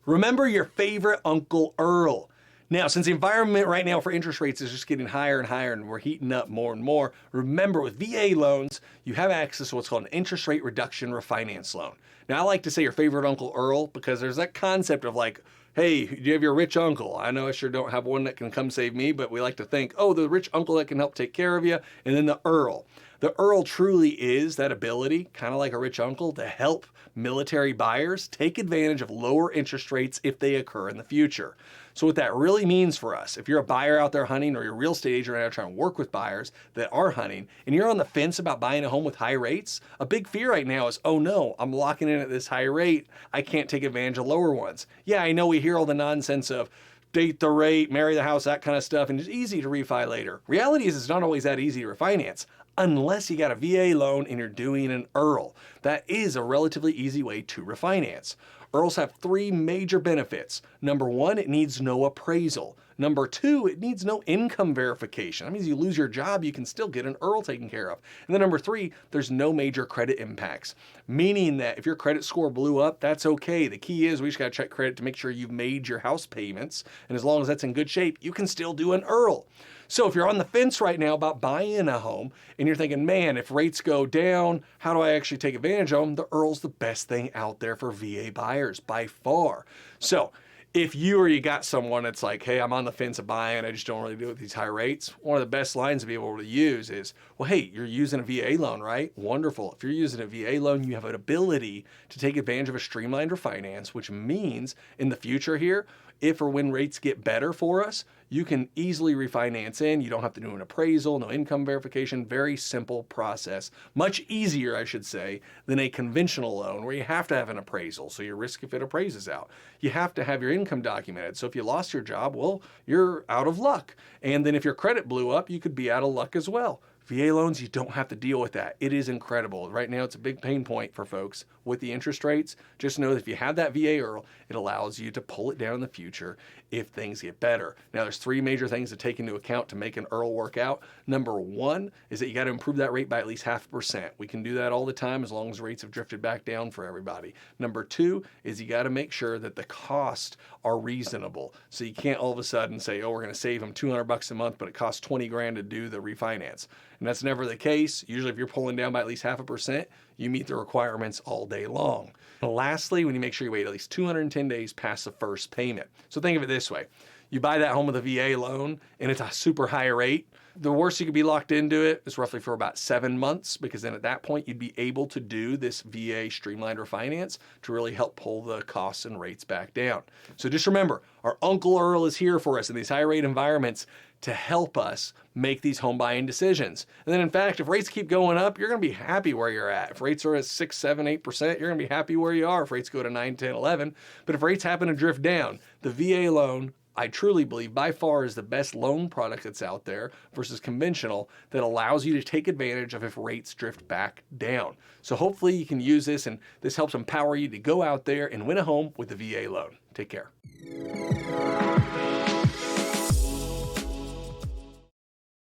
Remember your favorite Uncle IRRRL. Now, since the environment right now for interest rates is just getting higher and higher and we're heating up more and more, remember with VA loans, you have access to what's called an interest rate reduction refinance loan. Now, I like to say your favorite Uncle IRRRL because there's that concept of like, hey, do you have your rich uncle? I know I sure don't have one that can come save me, but we like to think, oh, the rich uncle that can help take care of you, and then the IRRRL. The IRRRL truly is that ability, kind of like a rich uncle, to help military buyers take advantage of lower interest rates if they occur in the future. So what that really means for us, if you're a buyer out there hunting or you're a real estate agent right now trying to work with buyers that are hunting and you're on the fence about buying a home with high rates, a big fear right now is, oh no, I'm locking in at this high rate. I can't take advantage of lower ones. Yeah, I know we hear all the nonsense of date the rate, marry the house, that kind of stuff, and it's easy to refi later. Reality is it's not always that easy to refinance unless you got a VA loan and you're doing an IRRRL. That is a relatively easy way to refinance. IRRRLs have three major benefits. Number one, it needs no appraisal. Number two, it needs no income verification. That means you lose your job, you can still get an IRRRL taken care of. And then number three, there's no major credit impacts, meaning that if your credit score blew up, that's okay. The key is we just got to check credit to make sure you've made your house payments. And as long as that's in good shape, you can still do an IRRRL. So if you're on the fence right now about buying a home and you're thinking, man, if rates go down, how do I actually take advantage of them? The IRRRL's the best thing out there for VA buyers by far. So if you got someone that's like, hey, I'm on the fence of buying, I just don't really do it with these high rates, one of the best lines to be able to use is, well, hey, you're using a VA loan, right? Wonderful. If you're using a VA loan, you have an ability to take advantage of a streamlined refinance, which means in the future here, if or when rates get better for us, you can easily refinance in. You don't have to do an appraisal, no income verification, very simple process. Much easier, I should say, than a conventional loan where you have to have an appraisal. So you risk if it appraises out. You have to have your income documented. So if you lost your job, well, you're out of luck. And then if your credit blew up, you could be out of luck as well. VA loans, you don't have to deal with that. It is incredible. Right now, it's a big pain point for folks with the interest rates. Just know that if you have that VA IRRRL, it allows you to pull it down in the future if things get better. Now, there's three major things to take into account to make an IRRRL work out. Number one is that you got to improve that rate by at least 0.5%. We can do that all the time as long as rates have drifted back down for everybody. Number two is you got to make sure that the costs are reasonable. So you can't all of a sudden say, oh, we're going to save them $200 a month, but it costs 20 grand to do the refinance. And that's never the case. Usually if you're pulling down by at least 0.5%, you meet the requirements all day long. And lastly, when you make sure you wait at least 210 days past the first payment. So think of it this way. You buy that home with a VA loan and it's a super high rate. The worst you could be locked into it is roughly for about 7 months, because then at that point you'd be able to do this VA streamlined refinance to really help pull the costs and rates back down. So just remember, our Uncle IRRRL is here for us in these high rate environments to help us make these home buying decisions. And then in fact, if rates keep going up, you're gonna be happy where you're at. If rates are at 6, 7, 8%, you're gonna be happy where you are if rates go to 9, 10, 11. But if rates happen to drift down, the VA loan, I truly believe by far is the best loan product that's out there versus conventional that allows you to take advantage of if rates drift back down. So hopefully you can use this and this helps empower you to go out there and win a home with a VA loan. Take care.